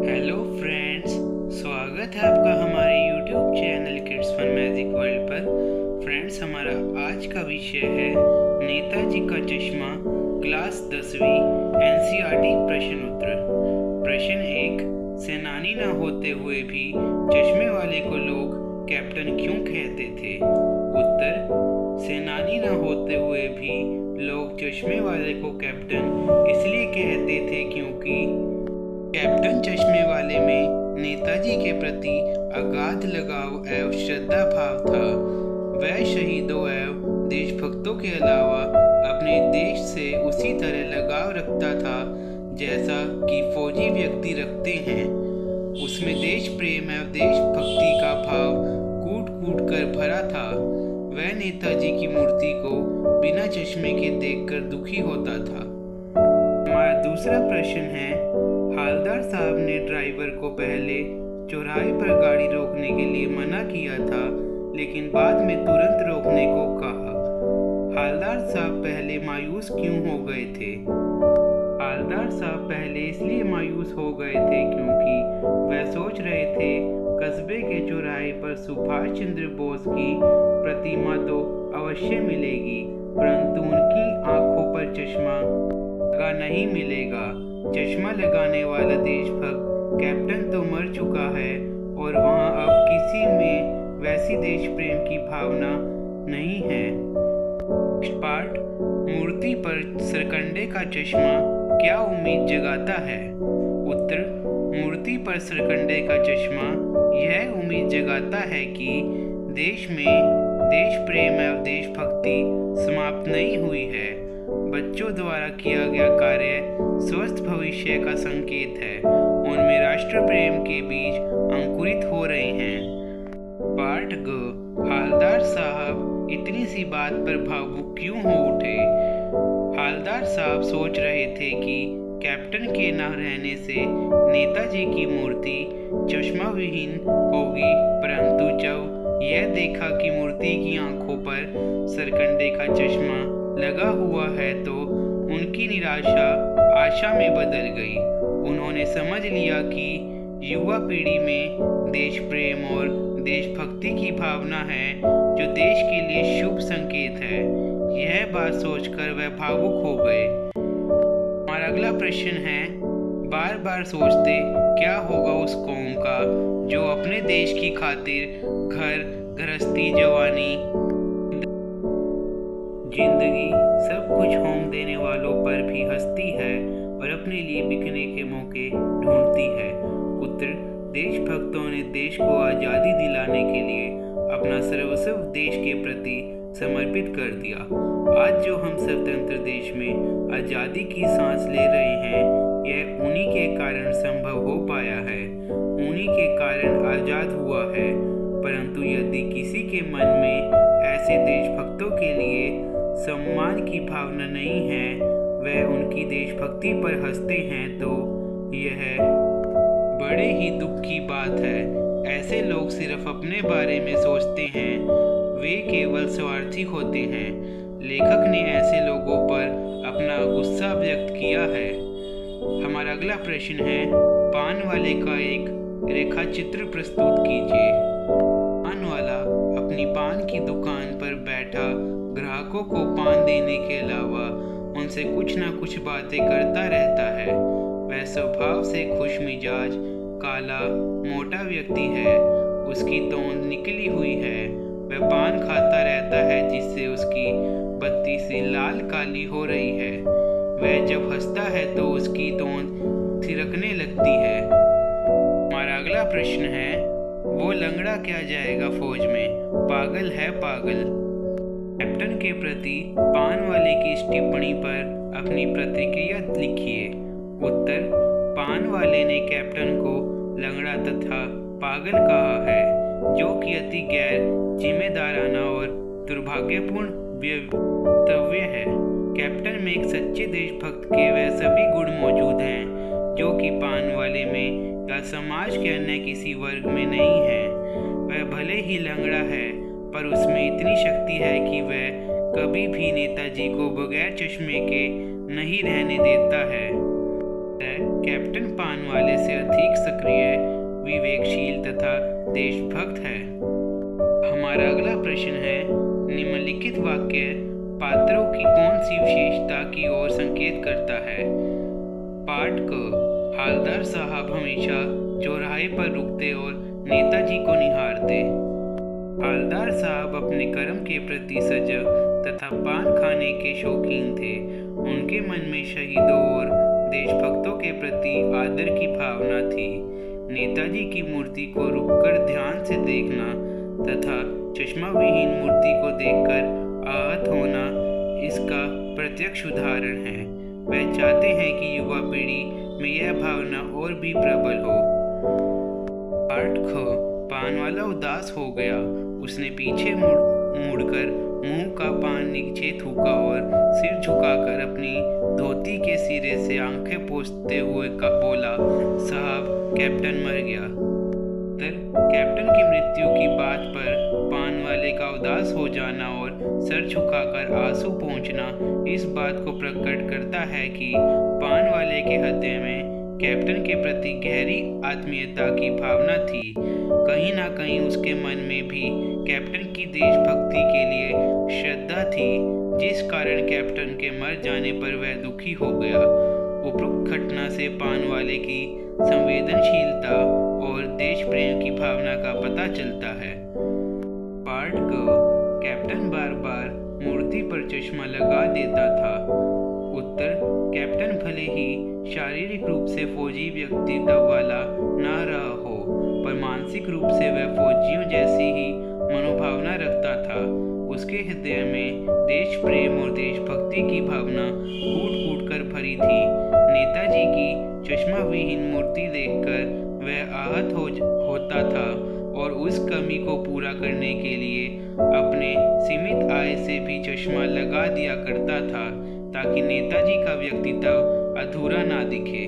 Hello friends, स्वागत है आपका हमारे YouTube channel kids fun magic world पर। फ्रेंड्स, हमारा आज का विषय है नेताजी का चश्मा, क्लास 10वीं NCERT प्रश्न उत्तर। प्रश्न 1, सेनानी न होते हुए भी चश्मे वाले को लोग कैप्टन क्यों कहते थे? उत्तर, सेनानी न होते हुए भी लोग चश्मे वाले को कैप्टन इसलिए कहते थे क्योंकि कैप्टन चश्मे वाले में नेताजी के प्रति अगाध लगाव एवं श्रद्धा भाव था। वह शहीदों एवं देशभक्तों के अलावा अपने देश से उसी तरह लगाव रखता था जैसा कि फौजी व्यक्ति रखते हैं। उसमें देश प्रेम एवं देशभक्ति का भाव कूट कूट कर भरा था। वह नेताजी की मूर्ति को बिना चश्मे के देखकर दुखी होता था। हमारा दूसरा प्रश्न है, हवलदार साहब ने ड्राइवर को पहले चौराहे पर गाड़ी रोकने के लिए मना किया था, लेकिन बाद में तुरंत रोकने को कहा। हवलदार साहब पहले मायूस क्यों हो गए थे? हवलदार साहब पहले इसलिए मायूस हो गए थे क्योंकि वह सोच रहे थे कस्बे के चौराहे पर सुभाष चंद्र बोस की प्रतिमा तो अवश्य मिलेगी, परंतु उनकी आंखों पर चश्मा लगा नहीं मिलेगा। चश्मा लगाने वाला देशभक्त कैप्टन तो मर चुका है और वहां अब किसी में वैसी देश प्रेम की भावना नहीं है। पाठ, मूर्ति पर सरकंडे का चश्मा क्या उम्मीद जगाता है? उत्तर, मूर्ति पर सरकंडे का चश्मा यह उम्मीद जगाता है कि देश में देश प्रेम एवं देशभक्ति समाप्त नहीं हुई है। बच्चों द्वारा किया गया कार्य स्वस्थ भविष्य का संकेत है। उनमें राष्ट्र प्रेम के बीज अंकुरित हो रहे हैं। पाठ ग, हवलदार साहब इतनी सी बात पर भावुक क्यों हो उठे? हवलदार साहब सोच रहे थे कि कैप्टन के न रहने से नेताजी की मूर्ति चश्मा विहीन होगी, परंतु जब यह देखा कि मूर्ति की आंखों पर सरकंडे का चश्मा लगा हुआ है तो उनकी निराशा आशा में बदल गई। उन्होंने समझ लिया कि युवा पीढ़ी में देश प्रेम और देशभक्ति की भावना है जो देश के लिए शुभ संकेत है। यह बात सोचकर वह भावुक हो गए। हमारा अगला प्रश्न है, बार बार सोचते क्या होगा उस कौम का जो अपने देश की खातिर घर गृहस्थी जवानी जिंदगी सब कुछ होम देने वालों पर भी हंसती है और अपने लिए बिकने के मौके ढूंढती है। उत्तर, देशभक्तों ने देश को आज़ादी दिलाने के लिए अपना सर्वस्व देश के प्रति समर्पित कर दिया। आज जो हम स्वतंत्र देश में आज़ादी की सांस ले रहे हैं, यह उन्हीं के कारण संभव हो पाया है, उन्हीं के कारण आज़ाद हुआ है। परंतु यदि किसी के मन में ऐसे देशभक्तों के लिए सम्मान की भावना नहीं है, वह उनकी देशभक्ति पर हंसते हैं, तो यह बड़े ही दुख की बात है। ऐसे लोग सिर्फ अपने बारे में सोचते हैं, वे केवल स्वार्थी होते हैं। लेखक ने ऐसे लोगों पर अपना गुस्सा व्यक्त किया है। हमारा अगला प्रश्न है, पान वाले का एक रेखा चित्र प्रस्तुत कीजिए। पान वाला अपनी पान की दुकान पर बैठा ग्राहकों को पान देने के अलावा उनसे कुछ ना कुछ बातें करता रहता है। वह स्वभाव से खुश मिजाज, काला मोटा व्यक्ति है। उसकी तोंद निकली हुई है। वह पान खाता रहता है जिससे उसकी बत्ती सी लाल काली हो रही है। वह जब हंसता है तो उसकी तोंद थिरकने लगती है। हमारा अगला प्रश्न है, वो लंगड़ा क्या जाएगा फौज में, पागल है पागल। कैप्टन के प्रति पान वाले की इस टिप्पणी पर अपनी प्रतिक्रिया लिखिए। उत्तर, पान वाले ने कैप्टन को लंगड़ा तथा पागल कहा है, जो कि अति गैर जिम्मेदाराना और दुर्भाग्यपूर्ण वक्तव्य है। कैप्टन में एक सच्चे देशभक्त के वह सभी गुण मौजूद हैं जो कि पान वाले में या समाज के अन्य किसी वर्ग में नहीं है। वह भले ही लंगड़ा है, पर उसमें इतनी शक्ति है कि वह कभी भी नेताजी को बगैर चश्मे के नहीं रहने देता है। कैप्टन पानवाले से अधिक सक्रिय, विवेकशील तथा देशभक्त है। हमारा अगला प्रश्न है, निम्नलिखित वाक्य पात्रों की कौन सी विशेषता की ओर संकेत करता है? पाठ क, हवलदार साहब हमेशा चौराहे पर रुकते और नेताजी को निहारते। हवलदार साहब अपने कर्म के प्रति सजग तथा पान खाने के शौकीन थे। उनके मन में शहीदों और देशभक्तों के प्रति आदर की भावना थी। नेताजी की मूर्ति को रुककर ध्यान से देखना तथा चश्मा विहीन मूर्ति को देखकर आहत होना इसका प्रत्यक्ष उदाहरण है। वह चाहते हैं कि युवा पीढ़ी में यह भावना और भी प्रबल हो। पाठ ख, पानवाला उदास हो गया। उसने पीछे मुड़कर मुंह का पान नीचे थूका और सिर झुकाकर अपनी धोती के सिरे से आंखें पोंछते हुए बोला, साहब, कैप्टन मर गया। कैप्टन की मृत्यु की बात पर पानवाले का उदास हो जाना और सर झुकाकर आंसू पोंछना इस बात को प्रकट करता है कि पानवाले के हृदय में कैप्टन के प्रति गहरी आत्मीयता की भावना थी। कहीं ना कहीं उसके मन में भी कैप्टन की देशभक्ति के लिए श्रद्धा थी, जिस कारण कैप्टन के मर जाने पर वह दुखी हो गया। उपरोक्त घटना से पानवाले की संवेदनशीलता और देश प्रेम की भावना का पता चलता है। पाठ ग, कैप्टन बार बार मूर्ति पर चश्मा लगा देता था। उत्तर, कैप्टन भले ही शारीरिक रूप से फौजी व्यक्तित्व वाला ना रहा हो, पर मानसिक रूप से वह फौजियों जैसी ही मनोभावना रखता था। उसके हृदय में देश प्रेम और देशभक्ति की भावना कूट कूट कर भरी थी। नेताजी की चश्मा विहीन मूर्ति देखकर वह आहत होता था और उस कमी को पूरा करने के लिए अपने सीमित आय से भी चश्मा लगा दिया करता था, ताकि नेताजी का व्यक्तित्व अधूरा ना दिखे।